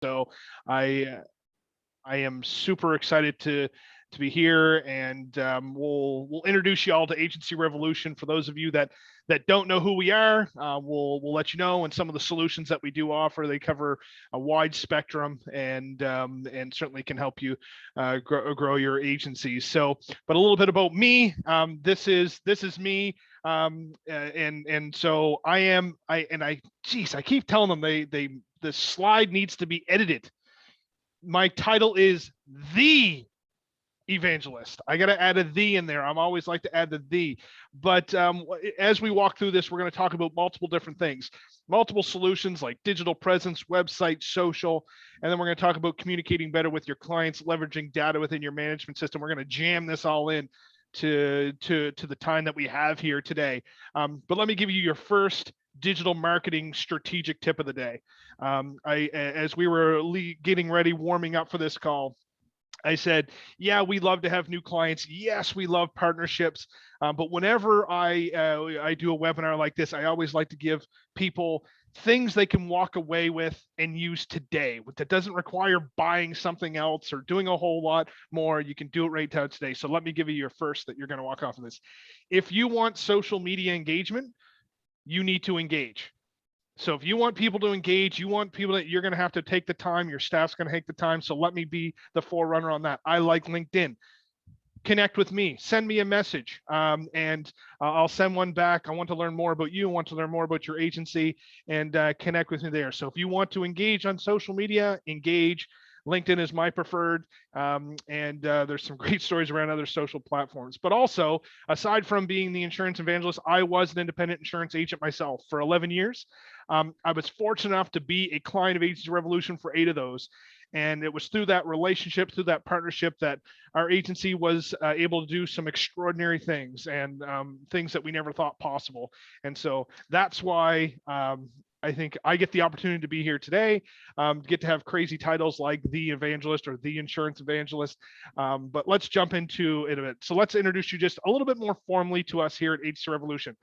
So I I am super excited to be here, and we'll introduce you all to Agency Revolution. For those of you that don't know who we are, we'll let you know, and some of the solutions that we do offer. They cover a wide spectrum, and certainly can help you grow your agencies. So, but a little bit about me. This is me. And so geez, I keep telling them the slide needs to be edited. My title is The Evangelist. I got to add a "the" in there. I'm always like to add the. But as we walk through this, we're going to talk about multiple different things, multiple solutions like digital presence, website, social, and then we're going to talk about communicating better with your clients, leveraging data within your management system. We're going to jam this all in to the time that we have here today. But let me give you your first digital marketing strategic tip of the day. As we were getting ready, warming up for this call, I said, yeah, we love to have new clients. Yes, we love partnerships. But whenever I do a webinar like this, I always like to give people things they can walk away with and use today. That doesn't require buying something else or doing a whole lot more. You can do it right now today. So let me give you your first that you're going to walk off of this. If you want social media engagement, you need to engage. So if you want people to engage, you want people that you're going to have to take the time, your staff's going to take the time. So let me be the forerunner on that. I like LinkedIn. Connect with me, send me a message, and I'll send one back. I want to learn more about you, I want to learn more about your agency, and connect with me there. So if you want to engage on social media, engage. LinkedIn is my preferred, and there's some great stories around other social platforms. But also, aside from being the insurance evangelist, I was an independent insurance agent myself for 11 years. I was fortunate enough to be a client of Agency Revolution for 8 of those. And it was through that relationship, through that partnership, that our agency was able to do some extraordinary things, and things that we never thought possible. And so that's why I think I get the opportunity to be here today, get to have crazy titles like The Evangelist or The Insurance Evangelist. But let's jump into it a bit. So let's introduce you just a little bit more formally to us here at Agency Revolution.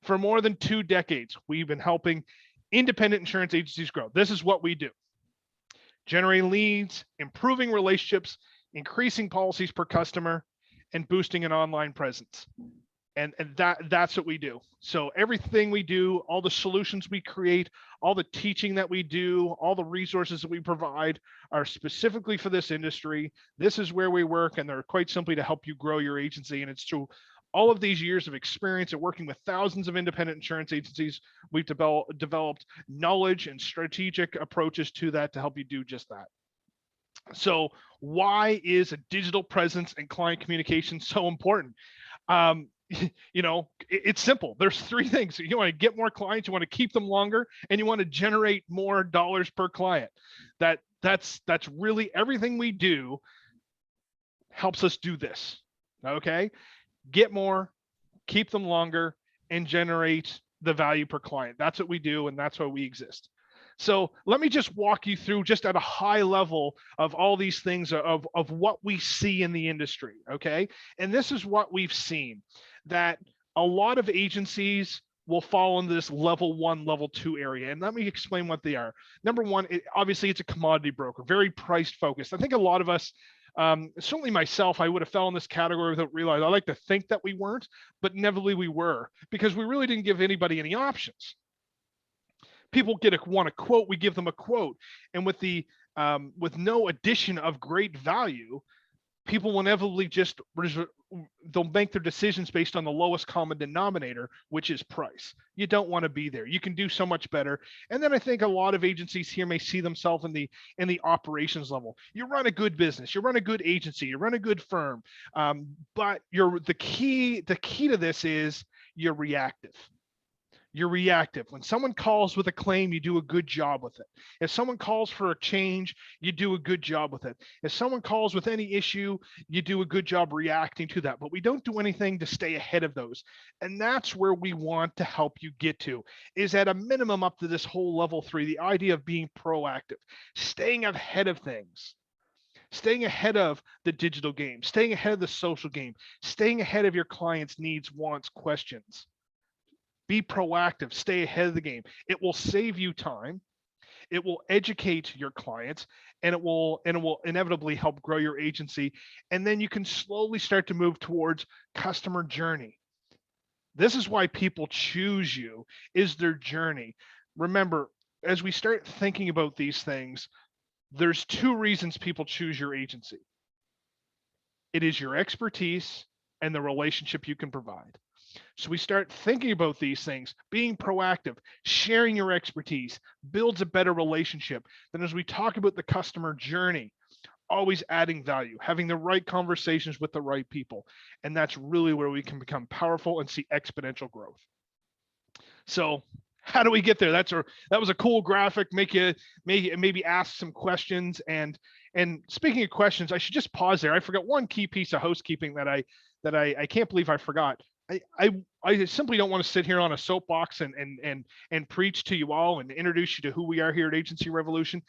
For more than 2 decades, we've been helping independent insurance agencies grow. This is what we do: generating leads, improving relationships, increasing policies per customer, and boosting an online presence. And that's what we do. So everything we do, all the solutions we create, all the teaching that we do, all the resources that we provide are specifically for this industry. This is where we work, and they're quite simply to help you grow your agency. And it's through all of these years of experience at working with thousands of independent insurance agencies, we've developed knowledge and strategic approaches to that to help you do just that. So why is a digital presence and client communication so important? It's simple. There's 3 things. You want to get more clients, you want to keep them longer, and you want to generate more dollars per client. That's really everything we do helps us do this. Okay? Get more, keep them longer, and generate the value per client. That's what we do, and that's why we exist. So let me just walk you through, just at a high level, of all these things of what we see in the industry, okay? And this is what we've seen, that a lot of agencies will fall into this level 1, level 2 area. And let me explain what they are. Number 1, obviously it's a commodity broker, very price focused. I think a lot of us, certainly myself, I would have fell in this category without realizing. I like to think that we weren't, but inevitably we were, because we really didn't give anybody any options. People want a quote, we give them a quote, and with no addition of great value, people will inevitably they'll make their decisions based on the lowest common denominator, which is price. You don't want to be there. You can do so much better. And then I think a lot of agencies here may see themselves in the operations level. You run a good business, you run a good agency, you run a good firm, but the key to this is you're reactive. You're reactive. When someone calls with a claim, you do a good job with it. If someone calls for a change, you do a good job with it. If someone calls with any issue, you do a good job reacting to that. But we don't do anything to stay ahead of those. And that's where we want to help you get to, is at a minimum up to this whole level 3, the idea of being proactive, staying ahead of things. Staying ahead of the digital game, staying ahead of the social game, staying ahead of your clients' needs, wants, questions. Be proactive, stay ahead of the game. It will save you time. It will educate your clients, and it will inevitably help grow your agency. And then you can slowly start to move towards customer journey. This is why people choose you, is their journey. Remember, as we start thinking about these things, there's two reasons people choose your agency. It is your expertise and the relationship you can provide. So we start thinking about these things, being proactive, sharing your expertise builds a better relationship. Then as we talk about the customer journey, always adding value, having the right conversations with the right people. And that's really where we can become powerful and see exponential growth. So how do we get there? That was a cool graphic. Make you maybe ask some questions. And speaking of questions, I should just pause there. I forgot one key piece of housekeeping that I can't believe I forgot. I simply don't want to sit here on a soapbox and preach to you all and introduce you to who we are here at Agency Revolution.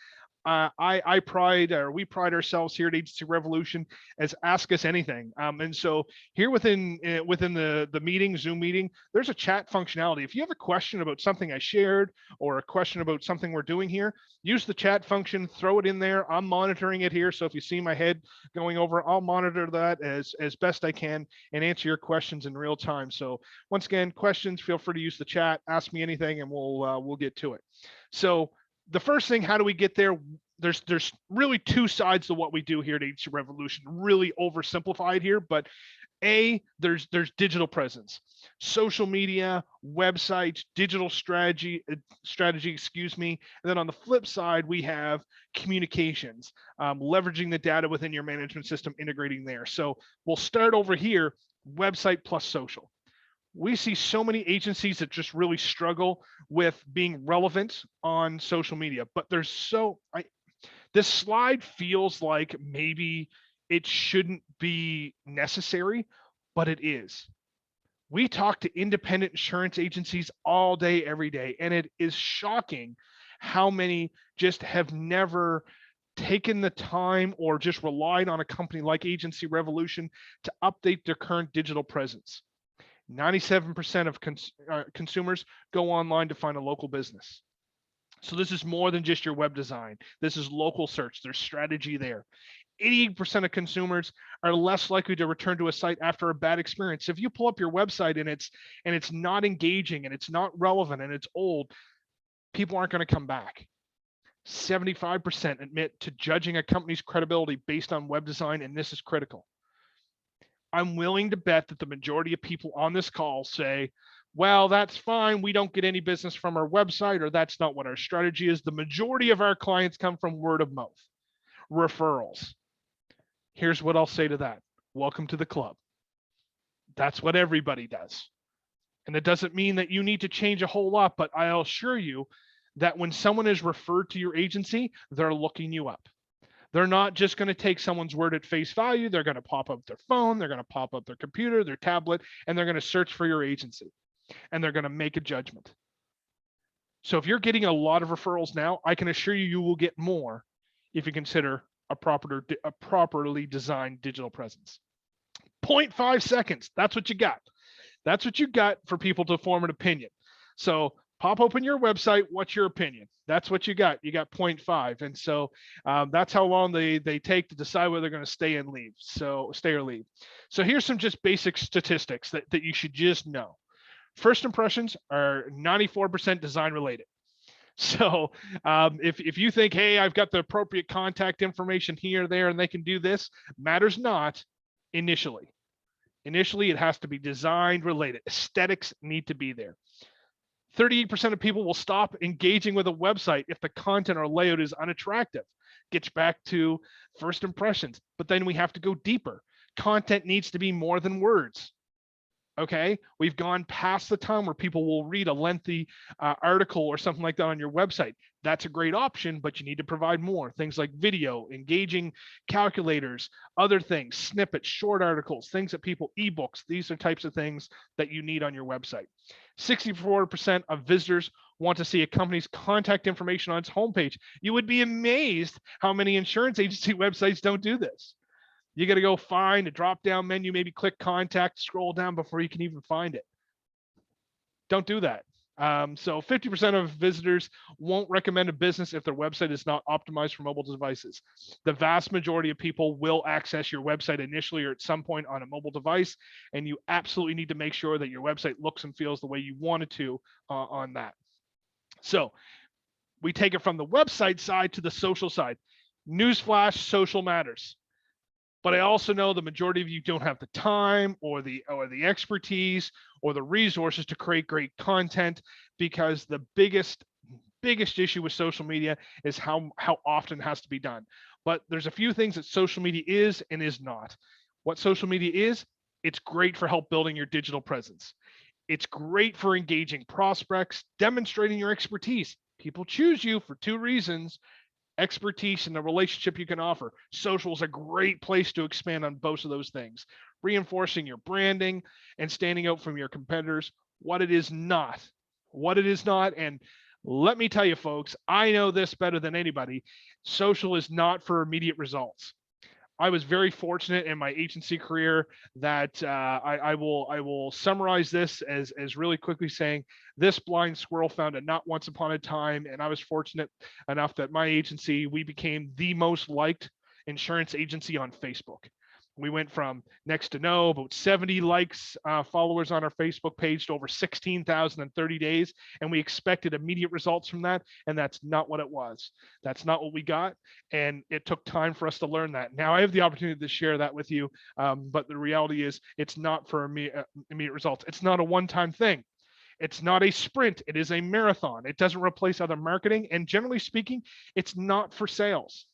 We pride ourselves here at Agency Revolution as ask us anything. And so here within the meeting, Zoom meeting, there's a chat functionality. If you have a question about something I shared or a question about something we're doing here, use the chat function, throw it in there. I'm monitoring it here. So if you see my head going over, I'll monitor that as best I can and answer your questions in real time. So once again, questions, feel free to use the chat, ask me anything, and we'll get to it. So the first thing, how do we get there? There's really two sides to what we do here at Agency Revolution, really oversimplified here, but there's digital presence, social media, websites, digital strategy, excuse me. And then on the flip side, we have communications, leveraging the data within your management system, integrating there. So we'll start over here, website plus social. We see so many agencies that just really struggle with being relevant on social media, but this slide feels like maybe it shouldn't be necessary, but it is. We talk to independent insurance agencies all day, every day, and it is shocking how many just have never taken the time or just relied on a company like Agency Revolution to update their current digital presence. 97% of consumers go online to find a local business. So this is more than just your web design. This is local search. There's strategy there. 80% of consumers are less likely to return to a site after a bad experience. If you pull up your website and it's not engaging and it's not relevant and it's old, people aren't going to come back. 75% admit to judging a company's credibility based on web design, and this is critical. I'm willing to bet that the majority of people on this call say, well, that's fine. We don't get any business from our website, or that's not what our strategy is. The majority of our clients come from word of mouth, referrals. Here's what I'll say to that. Welcome to the club. That's what everybody does. And it doesn't mean that you need to change a whole lot, but I'll assure you that when someone is referred to your agency, they're looking you up. They're not just going to take someone's word at face value. They're going to pop up their phone. They're going to pop up their computer, their tablet, and they're going to search for your agency. And they're going to make a judgment. So if you're getting a lot of referrals now, I can assure you will get more if you consider a properly designed digital presence. 0.5 seconds. That's what you got. That's what you got for people to form an opinion. So pop open your website. What's your opinion? That's what you got. You got 0.5. And so that's how long they take to decide whether they're going to stay and leave. So stay or leave. So here's some just basic statistics that you should just know. First impressions are 94% design related. So if you think, hey, I've got the appropriate contact information here or there, and they can do this, matters not initially. Initially, it has to be design related. Aesthetics need to be there. 38% of people will stop engaging with a website if the content or layout is unattractive. Gets back to first impressions, but then we have to go deeper. Content needs to be more than words. Okay, we've gone past the time where people will read a lengthy article or something like that on your website. That's a great option, but you need to provide more. Things like video, engaging calculators, other things, snippets, short articles, things that people, ebooks, these are types of things that you need on your website. 64% of visitors want to see a company's contact information on its homepage. You would be amazed how many insurance agency websites don't do this. You got to go find a drop-down menu, maybe click contact, scroll down before you can even find it. Don't do that. So 50% of visitors won't recommend a business if their website is not optimized for mobile devices. The vast majority of people will access your website initially or at some point on a mobile device, and you absolutely need to make sure that your website looks and feels the way you want it to on that. So we take it from the website side to the social side. Newsflash, social matters. But I also know the majority of you don't have the time or the expertise or the resources to create great content, because the biggest issue with social media is how often it has to be done. But there's a few things that social media is and is not. What social media is, it's great for help building your digital presence. It's great for engaging prospects, demonstrating your expertise. People choose you for two reasons: expertise and the relationship you can offer. Social is a great place to expand on both of those things, reinforcing your branding and standing out from your competitors. What it is not, and let me tell you, folks, I know this better than anybody. Social is not for immediate results. I was very fortunate in my agency career that I will summarize this as really quickly saying, this blind squirrel found a nut once upon a time, and I was fortunate enough that my agency, we became the most liked insurance agency on Facebook. We went from next to no, about 70 likes, followers on our Facebook page, to over 16,000 in 30 days. And we expected immediate results from that. And that's not what it was. That's not what we got. And it took time for us to learn that. Now I have the opportunity to share that with you. But the reality is it's not for immediate results. It's not a one-time thing. It's not a sprint. It is a marathon. It doesn't replace other marketing. And generally speaking, it's not for sales.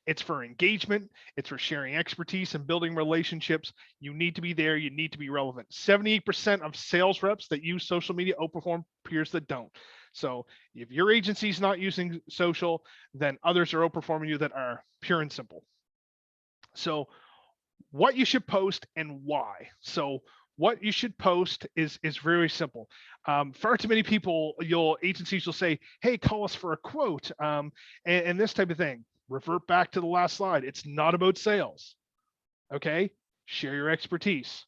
It's for engagement. It's for sharing expertise and building relationships. You need to be there. You need to be relevant. 78% of sales reps that use social media outperform peers that don't. So if your agency is not using social, then others are outperforming you that are, pure and simple. So what you should post and why. So what you should post is very simple. Far too many people, agencies will say, hey, call us for a quote, and this type of thing. Revert back to the last slide. It's not about sales. Okay? Share your expertise.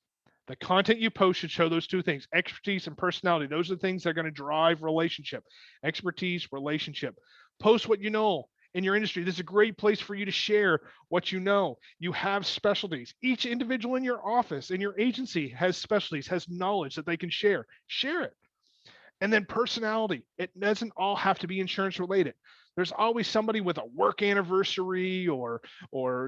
The content you post should show those two things: expertise and personality. Those are the things that are going to drive relationship. Expertise, relationship. Post what you know in your industry. This is a great place for you to share what you know. You have specialties. Each individual in your office, in your agency, has specialties, has knowledge that they can share. Share it. And then personality. It doesn't all have to be insurance related. There's always somebody with a work anniversary or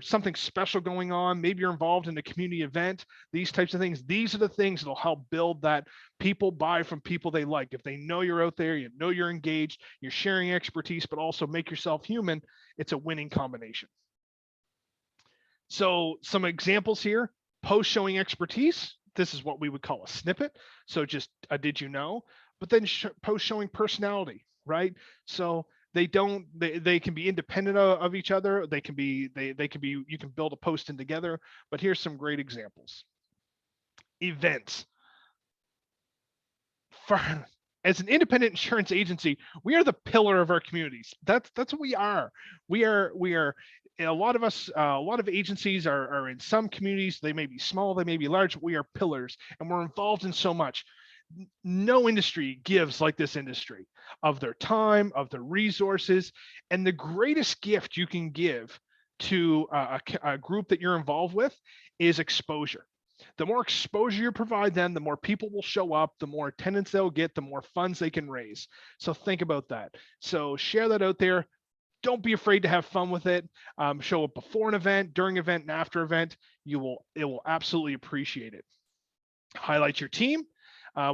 something special going on. Maybe you're involved in a community event, these types of things. These are the things that'll help build that. People buy from people they like. If they know you're out there, you know you're engaged, you're sharing expertise, but also make yourself human, it's a winning combination. So some examples here: post showing expertise. This is what we would call a snippet. So just a did you know? But then post showing personality, right? So they can be independent of each other. They can be you can build a post in together. But here's some great examples. Events. As an independent insurance agency, we are the pillar of our communities. That's what we are. We are a lot of us, a lot of agencies are in some communities. They may be small, they may be large, but we are pillars, and we're involved in so much. No industry gives like this industry, of their time, of their resources. And the greatest gift you can give to a group that you're involved with is exposure. The more exposure you provide them, the more people will show up, the more attendance they'll get, the more funds they can raise. So think about that. So share that out there. Don't be afraid to have fun with it. Show up before an event, during event, and after event. It will absolutely appreciate it. Highlight your team.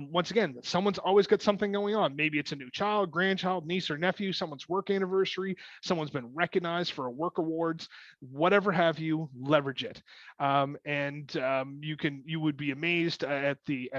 Once again, someone's always got something going on. Maybe it's a new child, grandchild, niece or nephew, someone's work anniversary, someone's been recognized for a work awards, whatever have you, leverage it. You would be amazed at the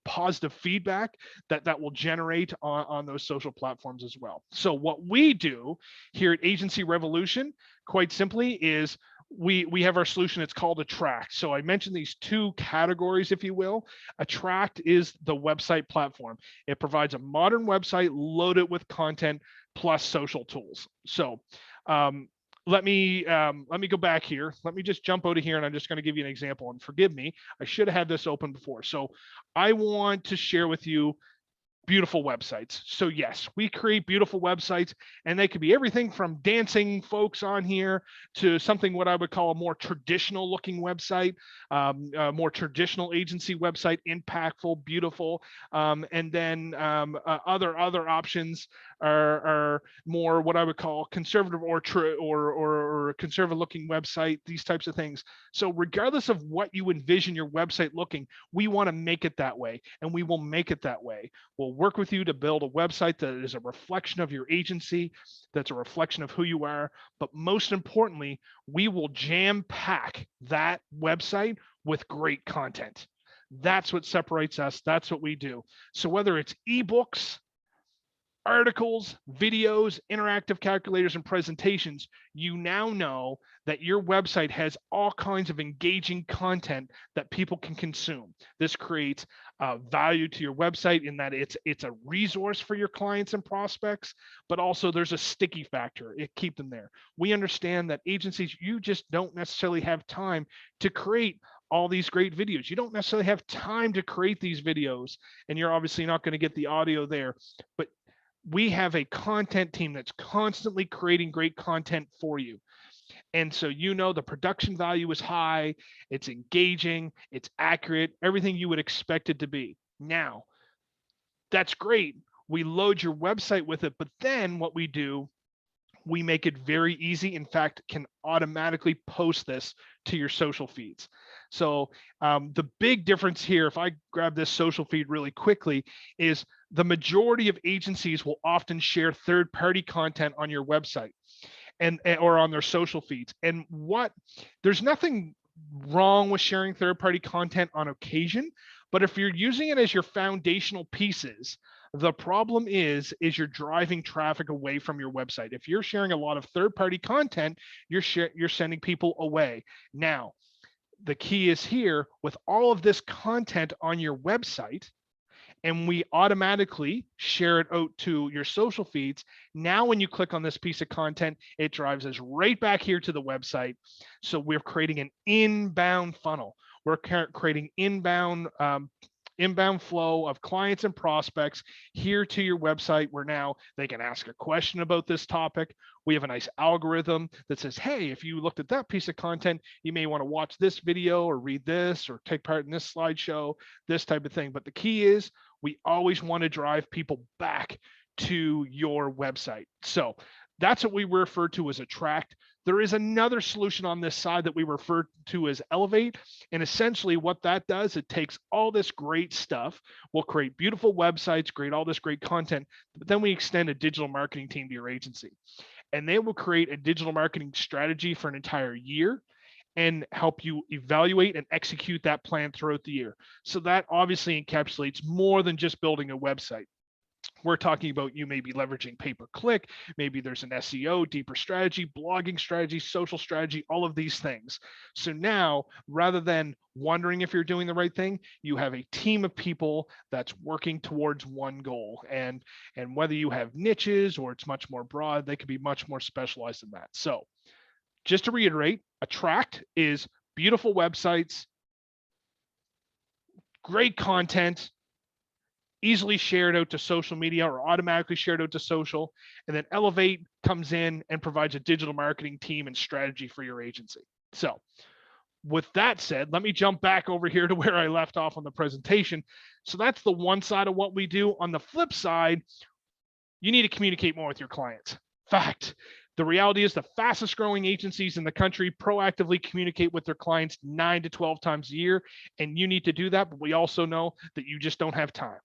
positive feedback that will generate on those social platforms as well. So what we do here at Agency Revolution, quite simply, is we have our solution. It's called Attract. So I mentioned these two categories, if you will. Attract is the website platform. It provides a modern website loaded with content plus social tools. So let me go back here. Let me just jump out of here, and I'm just going to give you an example. And forgive me, I should have had this open before. So I want to share with you beautiful websites. So yes, we create beautiful websites, and they could be everything from dancing folks on here to something what I would call a more traditional looking website, a more traditional agency website, impactful, beautiful, and then other options are more what I would call conservative or conservative looking website, these types of things. So regardless of what you envision your website looking, we want to make it that way, and we will make it that way. We'll work with you to build a website that is a reflection of your agency, that's a reflection of who you are. But most importantly, we will jam pack that website with great content. That's what separates us. That's what we do. So whether it's ebooks, articles, videos, interactive calculators, and presentations, you now know that your website has all kinds of engaging content that people can consume. This creates value to your website in that it's a resource for your clients and prospects, but also there's a sticky factor. It keep them there. We understand that agencies, you just don't necessarily have time to create all these great videos. You don't necessarily have time to create these videos, and you're obviously not going to get the audio there, but we have a content team that's constantly creating great content for you. And so, you know, the production value is high, it's engaging, it's accurate, everything you would expect it to be. Now, that's great. We load your website with it, but then what we do, we make it very easy. In fact, can automatically post this to your social feeds. So the big difference here, if I grab this social feed really quickly, is the majority of agencies will often share third-party content on your website and or on their social feeds. And there's nothing wrong with sharing third-party content on occasion, but if you're using it as your foundational pieces, the problem is you're driving traffic away from your website. If you're sharing a lot of third-party content, you're sending people away. Now, the key is here with all of this content on your website, and we automatically share it out to your social feeds. Now, when you click on this piece of content, it drives us right back here to the website. So we're creating an inbound funnel. We're creating inbound flow of clients and prospects here to your website, where now they can ask a question about this topic. We have a nice algorithm that says, hey, if you looked at that piece of content, you may want to watch this video or read this or take part in this slideshow, this type of thing. But the key is we always want to drive people back to your website. So that's what we refer to as attract. There is another solution on this side that we refer to as elevate. And essentially what that does, it takes all this great stuff. We'll create beautiful websites, create all this great content, but then we extend a digital marketing team to your agency. And they will create a digital marketing strategy for an entire year and help you evaluate and execute that plan throughout the year. So that obviously encapsulates more than just building a website. We're talking about you may be leveraging pay-per-click, maybe there's an SEO, deeper strategy, blogging strategy, social strategy, all of these things. So now, rather than wondering if you're doing the right thing, you have a team of people that's working towards one goal. And whether you have niches or it's much more broad, they could be much more specialized than that. So just to reiterate, attract is beautiful websites, great content, easily shared out to social media or automatically shared out to social. And then elevate comes in and provides a digital marketing team and strategy for your agency. So with that said, let me jump back over here to where I left off on the presentation. So that's the one side of what we do. On the flip side, you need to communicate more with your clients. Fact, the reality is the fastest growing agencies in the country proactively communicate with their clients 9 to 12 times a year. And you need to do that, but we also know that you just don't have time.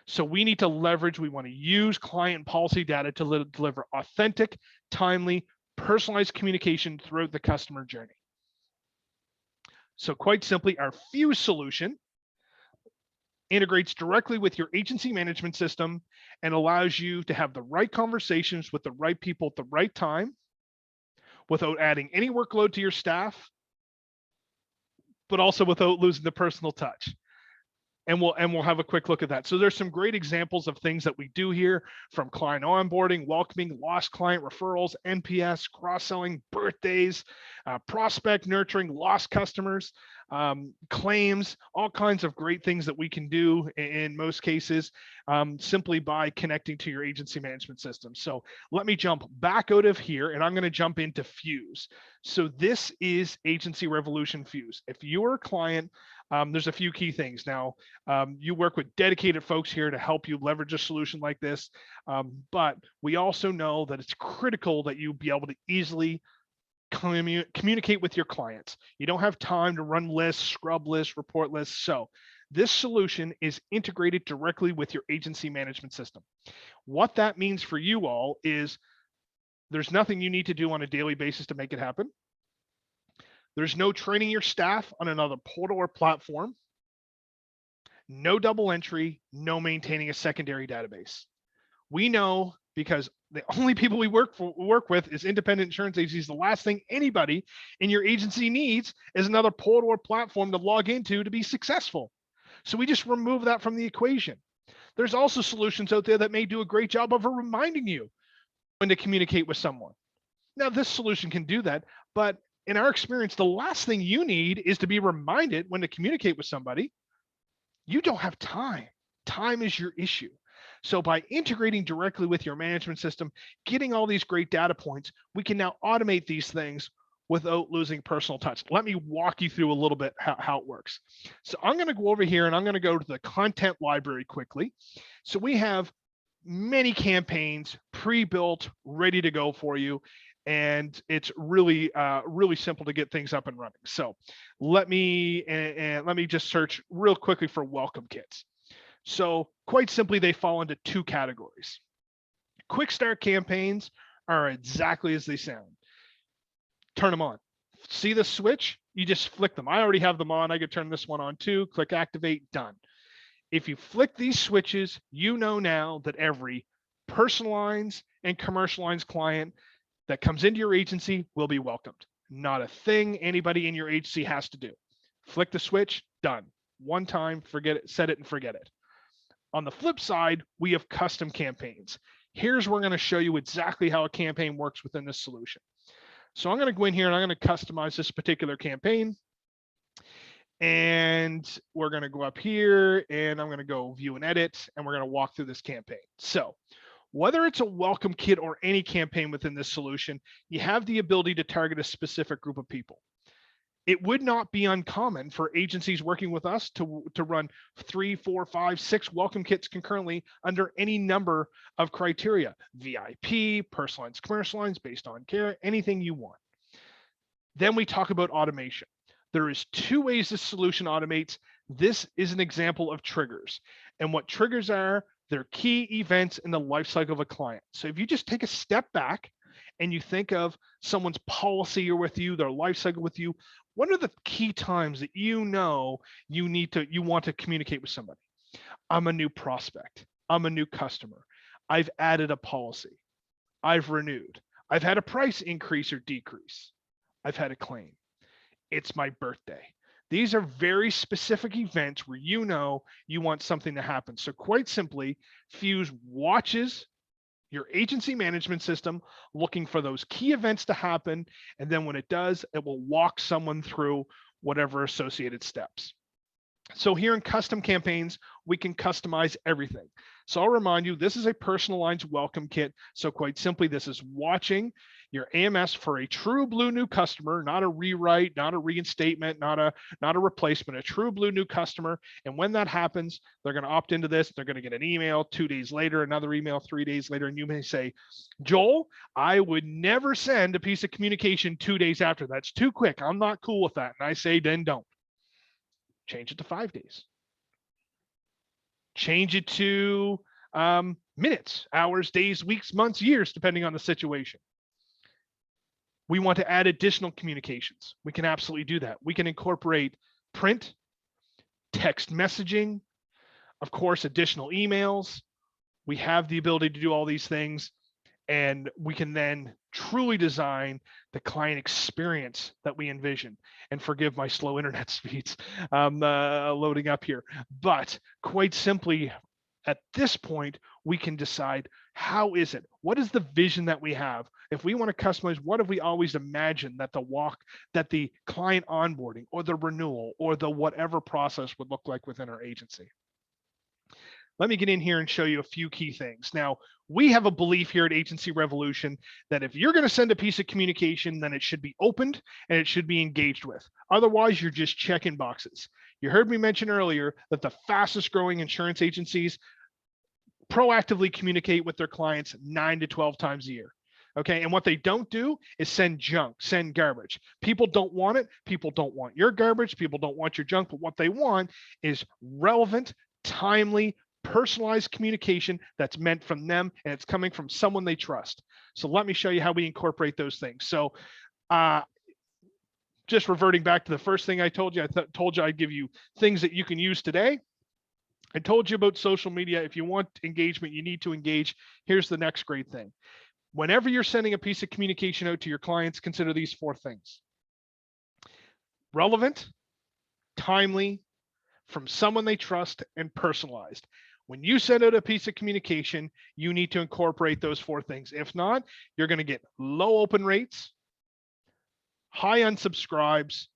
So we need to leverage, we want to use client policy data to deliver authentic, timely, personalized communication throughout the customer journey. So quite simply, our Fuse solution integrates directly with your agency management system and allows you to have the right conversations with the right people at the right time without adding any workload to your staff, but also without losing the personal touch. and we'll have a quick look at that. So there's some great examples of things that we do here, from client onboarding, welcoming, lost client referrals, NPS, cross-selling, birthdays, prospect nurturing, lost customers, claims, all kinds of great things that we can do in most cases, simply by connecting to your agency management system. So let me jump back out of here, and I'm going to jump into Fuse. So this is Agency Revolution Fuse. If you're a client, there's a few key things. Now, you work with dedicated folks here to help you leverage a solution like this, but we also know that it's critical that you be able to easily communicate with your clients. You don't have time to run lists, scrub lists, report lists. So this solution is integrated directly with your agency management system. What that means for you all is there's nothing you need to do on a daily basis to make it happen. There's no training your staff on another portal or platform, no double entry, no maintaining a secondary database. We know, because the only people we work with is independent insurance agencies. The last thing anybody in your agency needs is another portal or platform to log into to be successful. So we just remove that from the equation. There's also solutions out there that may do a great job of reminding you when to communicate with someone. Now, this solution can do that, but in our experience, the last thing you need is to be reminded when to communicate with somebody. You don't have time. Time is your issue. So by integrating directly with your management system, getting all these great data points, we can now automate these things without losing personal touch. Let me walk you through a little bit how it works. So I'm going to go over here and I'm going to go to the content library quickly. So we have many campaigns pre-built, ready to go for you. And it's really, really simple to get things up and running. So let me just search real quickly for welcome kits. So quite simply, they fall into two categories. Quickstart campaigns are exactly as they sound. Turn them on. See the switch? You just flick them. I already have them on. I could turn this one on too. Click activate, done. If you flick these switches, you know now that every personal lines and commercial lines client that comes into your agency will be welcomed. Not a thing anybody in your agency has to do. Flick the switch, done. One time, forget it, set it and forget it. On the flip side, we have custom campaigns. Here's where I'm going to show you exactly how a campaign works within this solution. So I'm going to go in here and I'm going to customize this particular campaign. And we're going to go up here and I'm going to go view and edit, and we're going to walk through this campaign. So whether it's a welcome kit or any campaign within this solution, you have the ability to target a specific group of people. It would not be uncommon for agencies working with us to run 3, 4, 5, 6 welcome kits concurrently under any number of criteria: VIP, personal lines, commercial lines, based on care, anything you want. Then we talk about automation. There is 2 ways this solution automates. This is an example of triggers. And what triggers are, they're key events in the life cycle of a client. So if you just take a step back and you think of someone's policy or with you, their life cycle with you, what are the key times that you want to communicate with somebody? I'm a new prospect. I'm a new customer. I've added a policy. I've renewed. I've had a price increase or decrease. I've had a claim. It's my birthday. These are very specific events where you know you want something to happen. So quite simply, Fuse watches your agency management system looking for those key events to happen. And then when it does, it will walk someone through whatever associated steps. So here in custom campaigns, we can customize everything. So I'll remind you, this is a personalized welcome kit. So quite simply, this is watching your AMS for a true blue new customer, not a rewrite, not a reinstatement, not a replacement, a true blue new customer. And when that happens, they're going to opt into this. They're going to get an email 2 days later, another email 3 days later. And you may say, Joel, I would never send a piece of communication 2 days after. That's too quick. I'm not cool with that. And I say, then don't. Change it to 5 days. Change it to minutes, hours, days, weeks, months, years, depending on the situation. We want to add additional communications. We can absolutely do that. We can incorporate print, text messaging, of course, additional emails. We have the ability to do all these things. And we can then truly design the client experience that we envision. And forgive my slow internet speeds loading up here. But quite simply, at this point, we can decide, how is it? What is the vision that we have? If we want to customize, what have we always imagined that that the client onboarding or the renewal or the whatever process would look like within our agency? Let me get in here and show you a few key things. Now, we have a belief here at Agency Revolution that if you're going to send a piece of communication, then it should be opened and it should be engaged with. Otherwise, you're just checking boxes. You heard me mention earlier that the fastest growing insurance agencies proactively communicate with their clients 9 to 12 times a year. Okay. And what they don't do is send junk, send garbage. People don't want it. People don't want your garbage. People don't want your junk. But what they want is relevant, timely, personalized communication that's meant from them, and it's coming from someone they trust. So let me show you how we incorporate those things. So just reverting back to the first thing I told you, told you I'd give you things that you can use today. I told you about social media. If you want engagement, you need to engage. Here's the next great thing. Whenever you're sending a piece of communication out to your clients, consider these 4 things: relevant, timely, from someone they trust, and personalized. When you send out a piece of communication, you need to incorporate those 4 things. If not, you're going to get low open rates, high unsubscribes,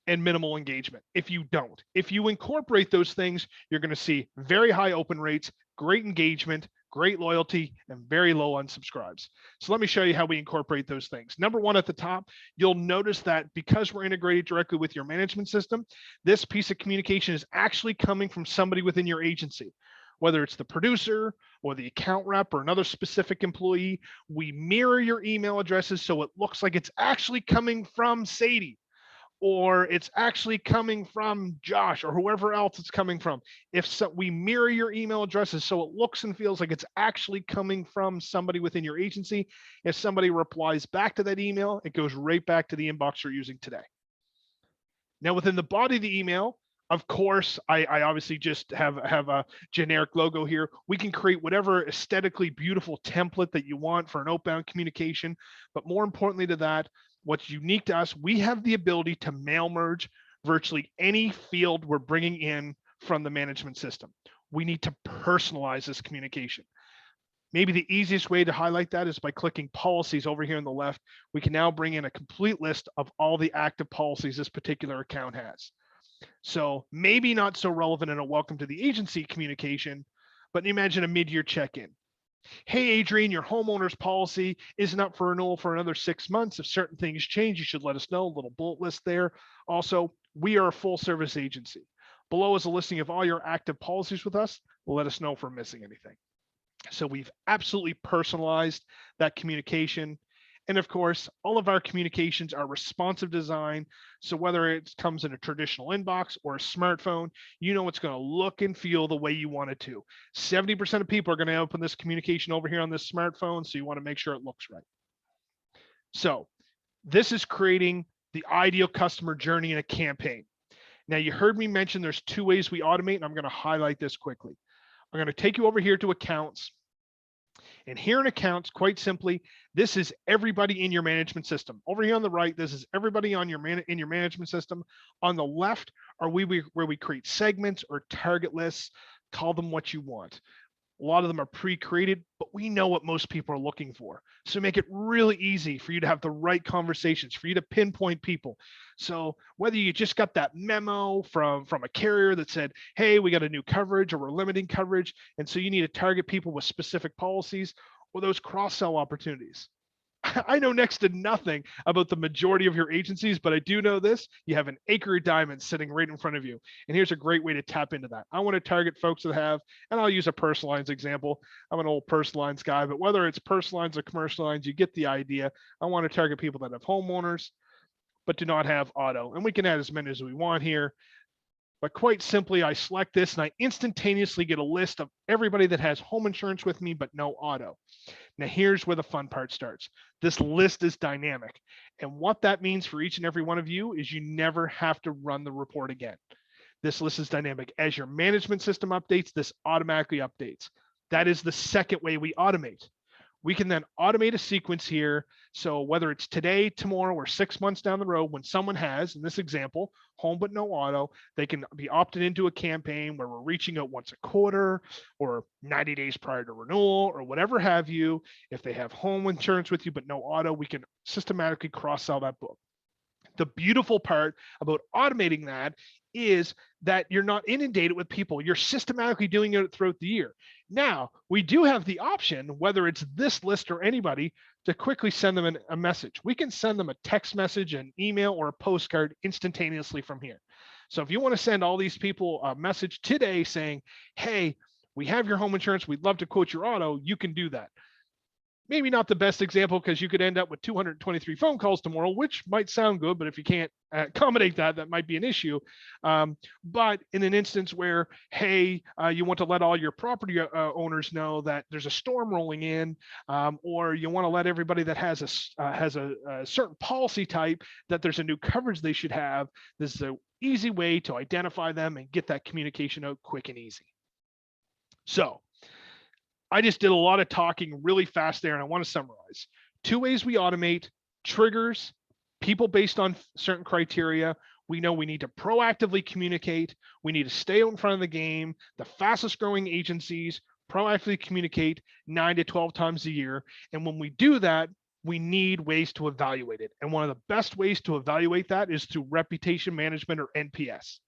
and minimal engagement. If you don't, if you incorporate those things, you're going to see very high open rates, great engagement, great loyalty, and very low unsubscribes. So let me show you how we incorporate those things. Number 1 at the top, you'll notice that because we're integrated directly with your management system, this piece of communication is actually coming from somebody within your agency. Whether it's the producer or the account rep or another specific employee, we mirror your email addresses so it looks like it's actually coming from Sadie, or it's actually coming from Josh, or whoever else it's coming from. If so, we mirror your email addresses so it looks and feels like it's actually coming from somebody within your agency. If somebody replies back to that email, it goes right back to the inbox you're using today. Now, within the body of the email, of course, I obviously just have a generic logo here. We can create whatever aesthetically beautiful template that you want for an outbound communication. But more importantly to that, what's unique to us, we have the ability to mail merge virtually any field we're bringing in from the management system. We need to personalize this communication. Maybe the easiest way to highlight that is by clicking policies over here on the left. We can now bring in a complete list of all the active policies this particular account has. So maybe not so relevant in a welcome to the agency communication, but imagine a mid-year check-in. Hey, Adrian, your homeowner's policy isn't up for renewal for another 6 months. If certain things change, you should let us know. A little bullet list there. Also, we are a full service agency. Below is a listing of all your active policies with us. Let us know if we're missing anything. So we've absolutely personalized that communication. And of course, all of our communications are responsive design. So whether it comes in a traditional inbox or a smartphone, you know it's going to look and feel the way you want it to. 70% of people are going to open this communication over here on this smartphone, so you want to make sure it looks right. So this is creating the ideal customer journey in a campaign. Now, you heard me mention there's 2 ways we automate, and I'm going to highlight this quickly. I'm going to take you over here to accounts. And here in accounts, quite simply, this is everybody in your management system. Over here on the right, this is everybody on your in your management system. On the left are where we create segments or target lists. Call them what you want. A lot of them are pre-created, but we know what most people are looking for. So make it really easy for you to have the right conversations, for you to pinpoint people. So whether you just got that memo from a carrier that said, hey, we got a new coverage or we're limiting coverage, and so you need to target people with specific policies, or those cross-sell opportunities. I know next to nothing about the majority of your agencies, but I do know this: you have an acre of diamonds sitting right in front of you. And here's a great way to tap into that. I want to target folks that have, and I'll use a personal lines example. I'm an old personal lines guy, but whether it's personal lines or commercial lines, you get the idea. I want to target people that have homeowners, but do not have auto. And we can add as many as we want here. But quite simply, I select this and I instantaneously get a list of everybody that has home insurance with me, but no auto. Now, here's where the fun part starts. This list is dynamic. And what that means for each and every one of you is you never have to run the report again. This list is dynamic. As your management system updates, this automatically updates. That is the second way we automate. We can then automate a sequence here. So whether it's today, tomorrow, or 6 months down the road, when someone has, in this example, home but no auto, they can be opted into a campaign where we're reaching out once a quarter or 90 days prior to renewal or whatever have you. If they have home insurance with you but no auto, we can systematically cross-sell that book. The beautiful part about automating that is that you're not inundated with people. You're systematically doing it throughout the year. Now, we do have the option, whether it's this list or anybody, to quickly send them a message. We can send them a text message, an email, or a postcard instantaneously from here. So if you want to send all these people a message today saying, hey, we have your home insurance, we'd love to quote your auto, you can do that. Maybe not the best example because you could end up with 223 phone calls tomorrow, which might sound good, but if you can't accommodate that, that might be an issue. But in an instance where, hey, you want to let all your property owners know that there's a storm rolling in, or you want to let everybody that has a certain policy type that there's a new coverage they should have, this is an easy way to identify them and get that communication out quick and easy. So I just did a lot of talking really fast there, and I want to summarize. 2 ways we automate: triggers, people based on certain criteria. We know we need to proactively communicate. We need to stay out in front of the game. The fastest growing agencies proactively communicate 9 to 12 times a year. And when we do that, we need ways to evaluate it. And one of the best ways to evaluate that is through reputation management, or NPS.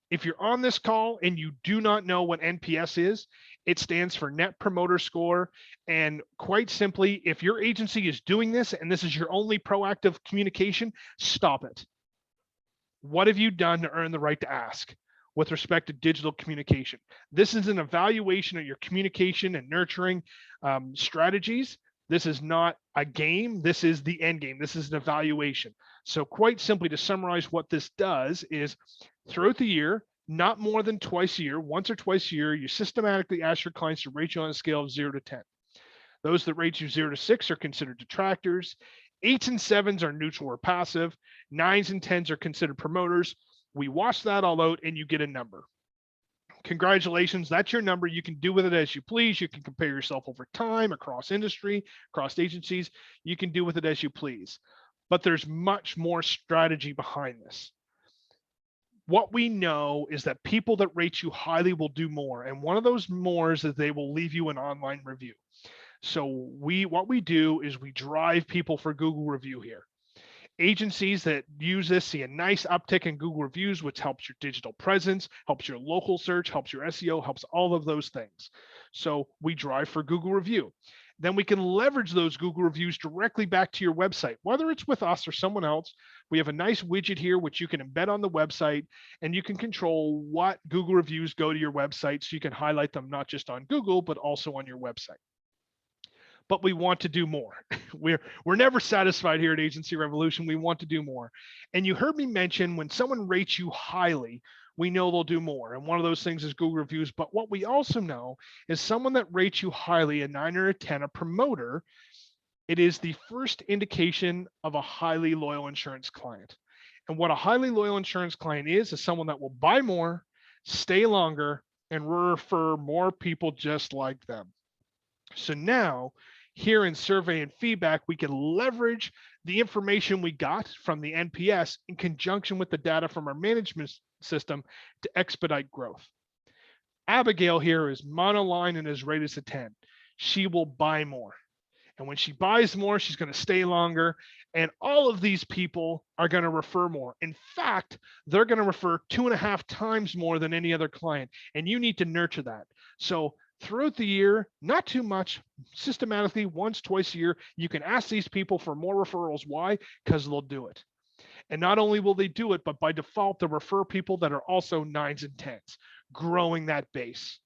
If you're on this call and you do not know what NPS is, it stands for Net Promoter Score. And quite simply, if your agency is doing this and this is your only proactive communication, stop it. What have you done to earn the right to ask with respect to digital communication? This is an evaluation of your communication and nurturing strategies. This is not a game. This is the end game. This is an evaluation. So quite simply, to summarize what this does is, throughout the year, not more than twice a year, once or twice a year, you systematically ask your clients to rate you on a scale of 0 to 10. Those that rate you 0 to 6 are considered detractors. 8s and 7s are neutral or passive. 9s and 10s are considered promoters. We wash that all out and you get a number. Congratulations, that's your number. You can do with it as you please. You can compare yourself over time, across industry, across agencies. You can do with it as you please. But there's much more strategy behind this. What we know is that people that rate you highly will do more. And one of those more is that they will leave you an online review. So what we do is we drive people for Google review here. Agencies that use this see a nice uptick in Google reviews, which helps your digital presence, helps your local search, helps your SEO, helps all of those things. So we drive for Google review. Then we can leverage those Google reviews directly back to your website, whether it's with us or someone else. We have a nice widget here, which you can embed on the website, and you can control what Google reviews go to your website. So you can highlight them not just on Google, but also on your website. But we want to do more. We're never satisfied here at Agency Revolution. We want to do more. And you heard me mention, when someone rates you highly, we know they'll do more. And one of those things is Google reviews. But what we also know is someone that rates you highly, a 9 or a 10, a promoter, it is the first indication of a highly loyal insurance client. And what a highly loyal insurance client is someone that will buy more, stay longer, and refer more people just like them. So now, here in survey and feedback, we can leverage the information we got from the NPS in conjunction with the data from our management system to expedite growth. Abigail here is monoline and is rated as a 10. She will buy more. And when she buys more, she's going to stay longer. And all of these people are going to refer more. In fact, they're going to refer 2.5 times more than any other client. And you need to nurture that. So throughout the year, not too much, systematically, once, twice a year, you can ask these people for more referrals. Why? Because they'll do it. And not only will they do it, but by default, they'll refer people that are also 9s and 10s, growing that base,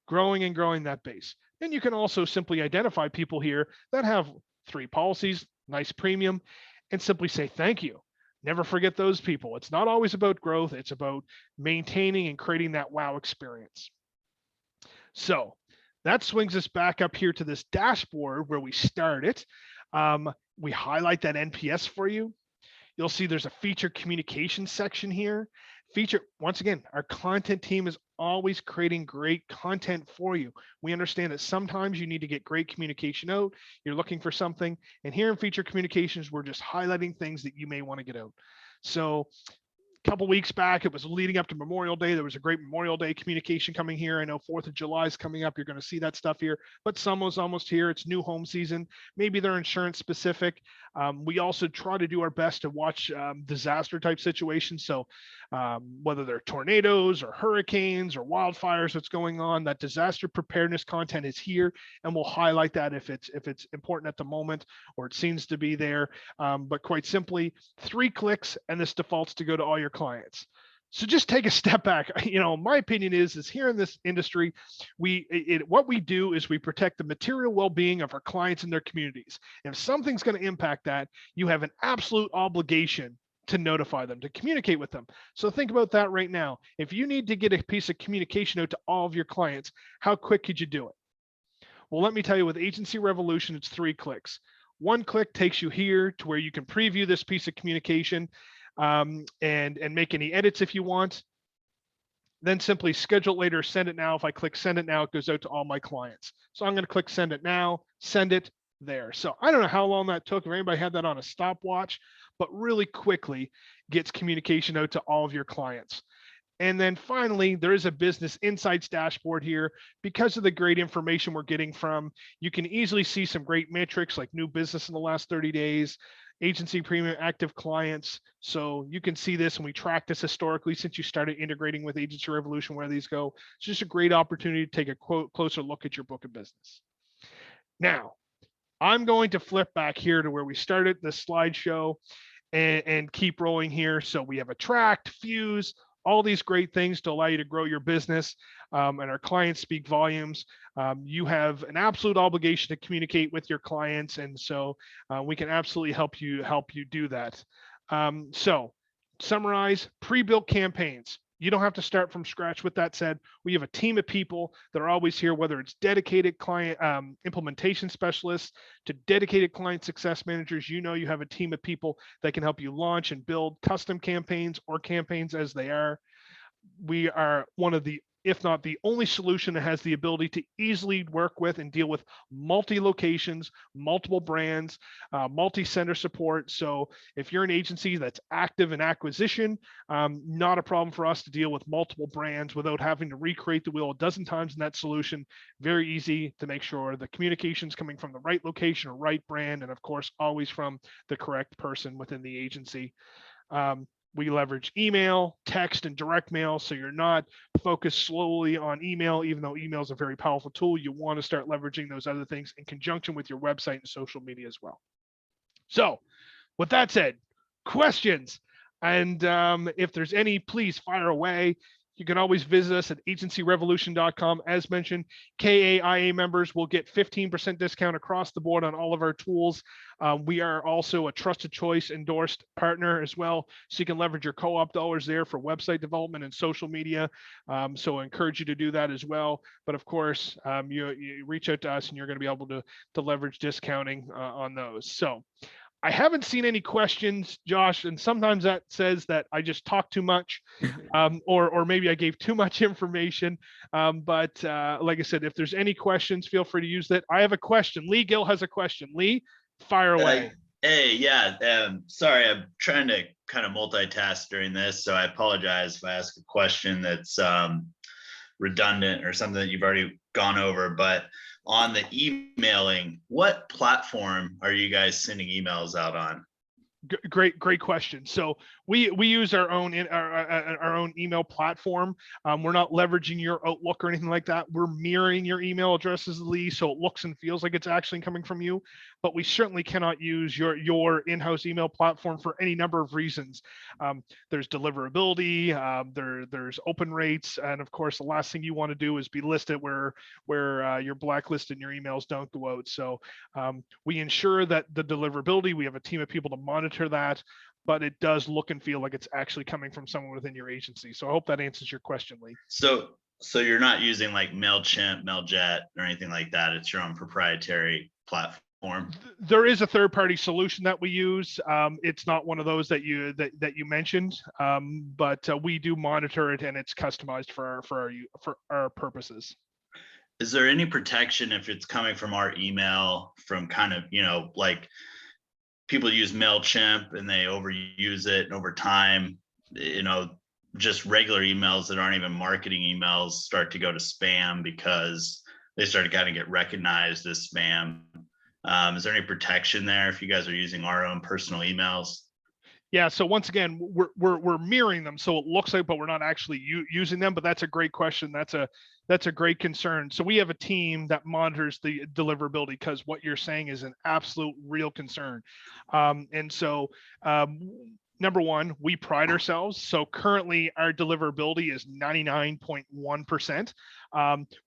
growing and growing that base. Then you can also simply identify people here that have 3 policies, nice premium, and simply say thank you. Never forget those people. It's not always about growth. It's about maintaining and creating that wow experience. So that swings us back up here to this dashboard where we started. We highlight that NPS for you. You'll see there's a feature communication section here. feature, once again, our content team is always creating great content for you. We understand that sometimes you need to get great communication out. You're looking for something, and here in feature communications, we're just highlighting things that you may want to get out. So couple weeks back, it was leading up to Memorial Day. There was a great Memorial Day communication coming here. I know 4th of July is coming up. You're going to see that stuff here, but summer's almost here. It's new home season. Maybe they're insurance specific. We also try to do our best to watch disaster type situations. So whether they're tornadoes or hurricanes or wildfires that's going on, that disaster preparedness content is here, and we'll highlight that if it's important at the moment or it seems to be there. But quite simply, 3 clicks and this defaults to go to all your clients. So just take a step back. My opinion is here in this industry, what we do is we protect the material well-being of our clients and their communities. And if something's going to impact that, you have an absolute obligation to notify them, to communicate with them. So think about that right now. If you need to get a piece of communication out to all of your clients, how quick could you do it? Well, let me tell you, with Agency Revolution, it's 3 clicks. 1 click takes you here to where you can preview this piece of communication and make any edits if you want. Then simply schedule it later, send it now. If I click send it now, it goes out to all my clients. So I'm going to click send it now, send it there. So I don't know how long that took, if anybody had that on a stopwatch, but really quickly gets communication out to all of your clients. And then finally, there is a business insights dashboard here. Because of the great information we're getting from, you can easily see some great metrics like new business in the last 30 days, agency premium active clients. So you can see this, and we track this historically since you started integrating with Agency Revolution, where these go. It's just a great opportunity to take a closer look at your book of business. Now, I'm going to flip back here to where we started the slideshow and keep rolling here. So we have attract, fuse, all these great things to allow you to grow your business, and our clients speak volumes. You have an absolute obligation to communicate with your clients, and so we can absolutely help you do that. So summarize, pre-built campaigns. You don't have to start from scratch. With that said, we have a team of people that are always here, whether it's dedicated client implementation specialists to dedicated client success managers. You have a team of people that can help you launch and build custom campaigns or campaigns as they are. We are one of the, if not the only solution that has the ability to easily work with and deal with multi-locations, multiple brands, multi-center support. So if you're an agency that's active in acquisition, not a problem for us to deal with multiple brands without having to recreate the wheel a dozen times in that solution. Very easy to make sure the communication's coming from the right location or right brand, and of course, always from the correct person within the agency. We leverage email, text, and direct mail. So you're not focused solely on email, even though email is a very powerful tool. You want to start leveraging those other things in conjunction with your website and social media as well. So with that said, questions. And if there's any, please fire away. You can always visit us at agencyrevolution.com. As mentioned, KAIA members will get 15% discount across the board on all of our tools. We are also a trusted choice endorsed partner as well. So you can leverage your co-op dollars there for website development and social media. So I encourage you to do that as well. But of course, you reach out to us and you're going to be able to leverage discounting on those. So I haven't seen any questions, Josh, and sometimes that says that I just talk too much, or maybe I gave too much information. But like I said, if there's any questions, feel free to use that. I have a question. Lee Gill has a question. Lee, fire away. Hey, yeah. Sorry, I'm trying to kind of multitask during this, so I apologize if I ask a question that's redundant or something that you've already gone over. But on the emailing, what platform are you guys sending emails out on? Great question. So we use our own email platform. We're not leveraging your Outlook or anything like that. We're mirroring your email addresses, Lee, so it looks and feels like it's actually coming from you. But we certainly cannot use your in-house email platform for any number of reasons. There's deliverability, there's open rates, and of course, the last thing you want to do is be listed where you're blacklisted and your emails don't go out. So we ensure that the deliverability, we have a team of people to monitor that, but it does look and feel like it's actually coming from someone within your agency. So I hope that answers your question, Lee. So you're not using like MailChimp, MailJet, or anything like that. It's your own proprietary platform. There is a third-party solution that we use. It's not one of those that you mentioned, but we do monitor it, and it's customized for our purposes. Is there any protection if it's coming from our email, from kind of, like people use MailChimp and they overuse it, and over time, just regular emails that aren't even marketing emails start to go to spam because they start to kind of get recognized as spam? Is there any protection there if you guys are using our own personal emails? Yeah. So once again, we're mirroring them, so it looks like, but we're not actually using them. But that's a great question. That's a great concern. So we have a team that monitors the deliverability, because what you're saying is an absolute real concern. And so number one, we pride ourselves. So currently our deliverability is 99.1%.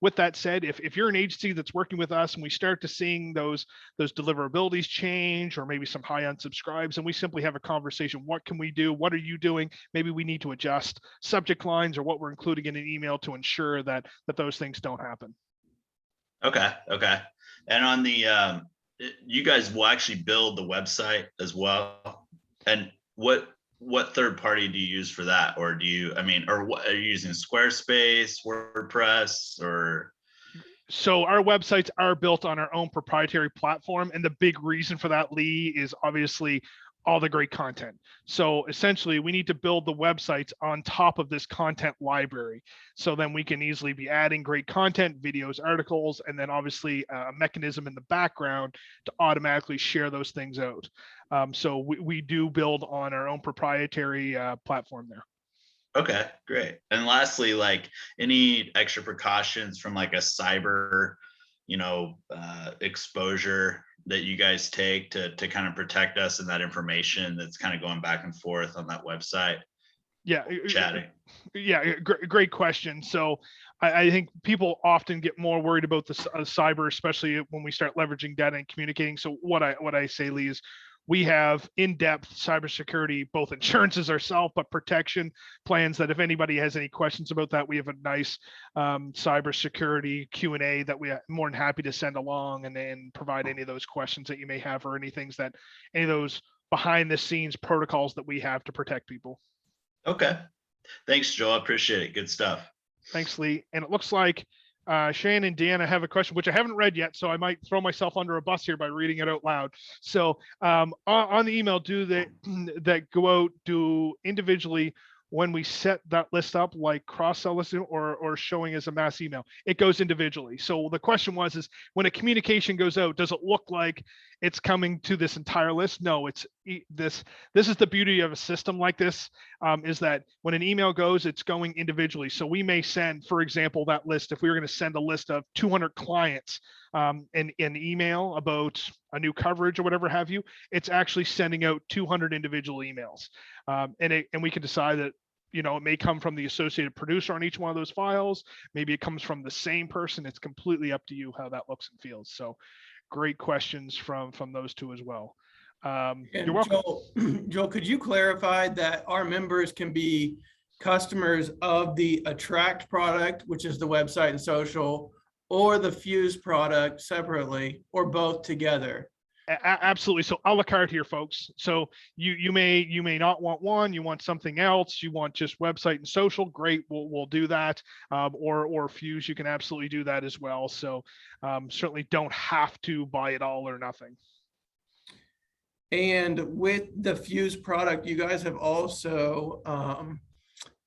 With that said, if you're an agency that's working with us and we start to seeing those deliverabilities change, or maybe some high unsubscribes, and we simply have a conversation, what can we do? What are you doing? Maybe we need to adjust subject lines or what we're including in an email to ensure that those things don't happen. Okay. And on the, you guys will actually build the website as well. And what third party do you use for that? Or what are you using? Squarespace, WordPress, or? So our websites are built on our own proprietary platform. And the big reason for that, Lee, is obviously all the great content. So essentially we need to build the websites on top of this content library. So then we can easily be adding great content, videos, articles, and then obviously a mechanism in the background to automatically share those things out. So we do build on our own proprietary platform there. Okay, great. And lastly, like any extra precautions from like a cyber, exposure that you guys take to kind of protect us and that information that's kind of going back and forth on that website? Yeah. Chatting. Yeah. Great question. So I think people often get more worried about the cyber, especially when we start leveraging data and communicating. So what I say, Lee, is we have in-depth cybersecurity, both insurances ourselves, but protection plans that if anybody has any questions about that, we have a nice cybersecurity Q&A that we are more than happy to send along, and then provide any of those questions that you may have, or any of those behind the scenes protocols that we have to protect people. Okay. Thanks, Joel. I appreciate it. Good stuff. Thanks, Lee. And it looks like Shane and Deanna have a question, which I haven't read yet, so I might throw myself under a bus here by reading it out loud. So on the email, do that go out, do individually when we set that list up, like cross-sell listing or showing as a mass email? It goes individually. So the question is when a communication goes out, does it look like it's coming to this entire list? No, it's this is the beauty of a system like this, is that when an email goes, it's going individually. So we may send, for example, that list, if we were going to send a list of 200 clients an email about a new coverage or whatever have you, it's actually sending out 200 individual emails. And we can decide that, it may come from the associated producer on each one of those files. Maybe it comes from the same person. It's completely up to you how that looks and feels. So great questions from those two as well. You're welcome. Joel, could you clarify that our members can be customers of the Attract product, which is the website and social, or the Fuse product separately, or both together? Absolutely. So a la carte here, folks. So you may not want one, you want something else, you want just website and social. Great, we'll do that. Or Fuse, you can absolutely do that as well. So certainly don't have to buy it all or nothing. And with the Fuse product, you guys have also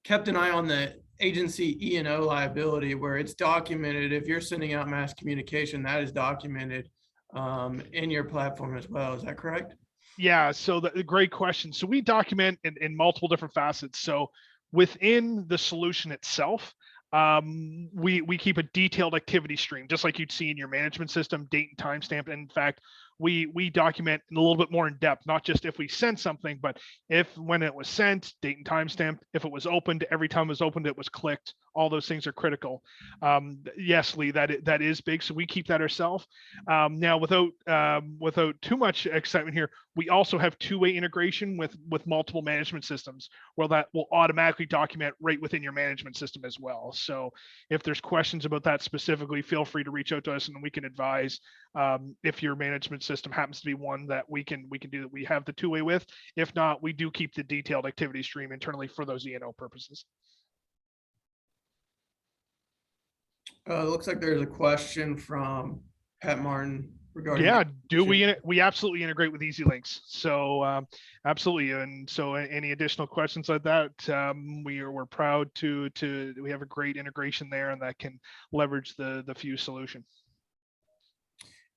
kept an eye on the agency E&O liability, where it's documented. If you're sending out mass communication, that is documented in your platform as well. Is that correct? Yeah, so the great question. So we document in multiple different facets. So within the solution itself, we keep a detailed activity stream, just like you'd see in your management system, date and timestamp. And in fact, we document a little bit more in depth, not just if we sent something, but when it was sent, date and timestamp, if it was opened, every time it was opened, it was clicked, all those things are critical. Yes, Lee, that is big. So we keep that ourselves. Now, without too much excitement here, we also have two-way integration with multiple management systems, where that will automatically document right within your management system as well. So if there's questions about that specifically, feel free to reach out to us and we can advise if your management system happens to be one that we can do that we have the two-way with. If not, we do keep the detailed activity stream internally for those E&O purposes. Looks like there's a question from Pat Martin regarding. Yeah, we absolutely integrate with Easy Links. So absolutely, and so any additional questions like that, we're proud to we have a great integration there, and that can leverage the Fuse solution.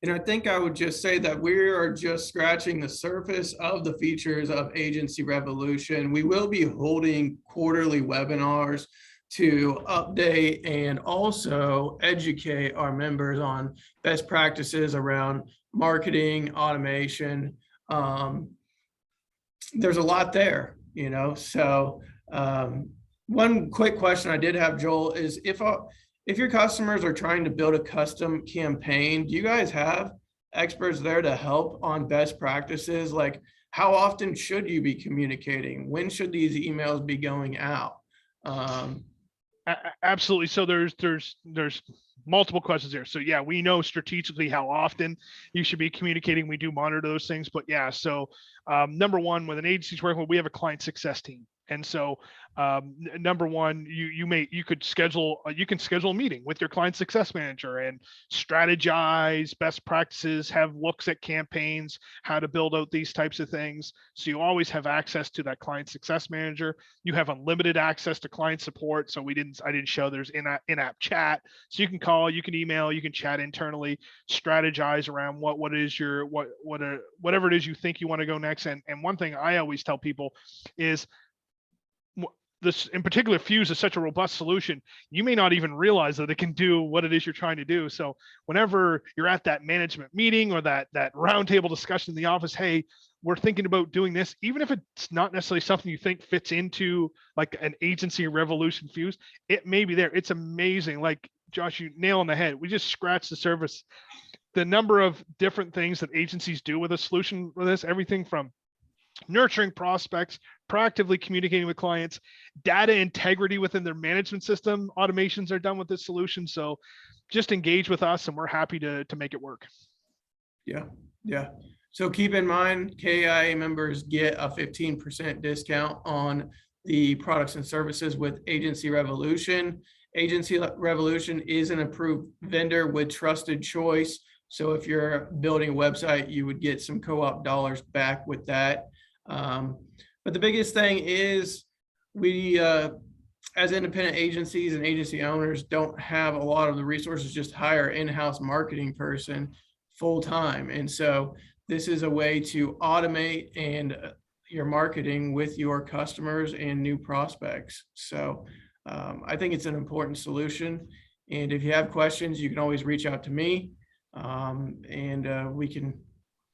And I think I would just say that we are just scratching the surface of the features of Agency Revolution. We will be holding quarterly webinars to update and also educate our members on best practices around marketing, automation. There's a lot there, you know. So one quick question I did have, Joel, is if your customers are trying to build a custom campaign, do you guys have experts there to help on best practices? Like, how often should you be communicating? When should these emails be going out? Absolutely. So there's multiple questions here. So yeah, we know strategically how often you should be communicating. We do monitor those things, but yeah. So number one, with an agency's working with, we have a client success team. And so number one, you can schedule a meeting with your client success manager and strategize best practices, have looks at campaigns, how to build out these types of things. So you always have access to that client success manager. You have unlimited access to client support. So I didn't show there's in-app chat. So you can call, you can email, you can chat internally, strategize around whatever it is you think you want to go next. And one thing I always tell people is, this in particular, Fuse is such a robust solution, you may not even realize that it can do what it is you're trying to do. So whenever you're at that management meeting or that roundtable discussion in the office, hey, we're thinking about doing this, even if it's not necessarily something you think fits into like an Agency Revolution Fuse, it may be there. It's amazing. Like Josh, you nail on the head. We just scratched the surface. The number of different things that agencies do with a solution with this, everything from nurturing prospects, proactively communicating with clients, data integrity within their management system. Automations are done with this solution. So just engage with us and we're happy to make it work. Yeah. So keep in mind, KIA members get a 15% discount on the products and services with Agency Revolution. Agency Revolution is an approved vendor with trusted choice. So if you're building a website, you would get some co-op dollars back with that. But the biggest thing is we, as independent agencies and agency owners, don't have a lot of the resources just hire in-house marketing person full-time. And so this is a way to automate and your marketing with your customers and new prospects. So I think it's an important solution. And if you have questions, you can always reach out to me and we can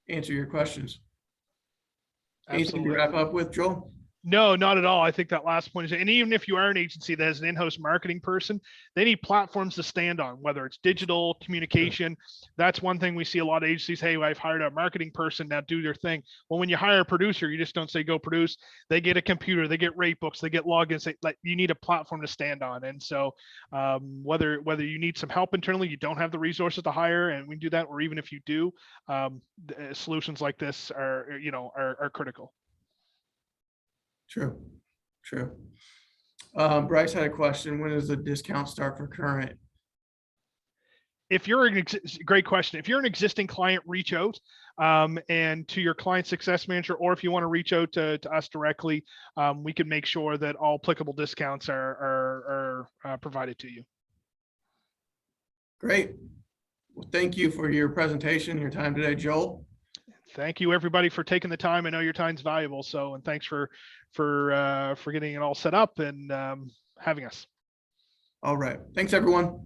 answer your questions. Anything to wrap up with, Joel? No, not at all. I think that last point is, and even if you are an agency that has an in-house marketing person, they need platforms to stand on, whether it's digital communication. That's one thing we see a lot of agencies. Hey, I've hired a marketing person, now do their thing. Well, when you hire a producer, you just don't say go produce. They get a computer, they get rate books, they get logins. Like, you need a platform to stand on. And so whether you need some help internally, you don't have the resources to hire, and we do that, or even if you do, solutions like this are critical. True. Bryce had a question. When does the discount start for current? If you're great question. If you're an existing client, reach out and to your client success manager, or if you want to reach out to us directly, we can make sure that all applicable discounts are provided to you. Great. Well, thank you for your presentation, your time today, Joel. Thank you, everybody, for taking the time. I know your time's valuable. So, and thanks for getting it all set up and having us. All right. Thanks, everyone.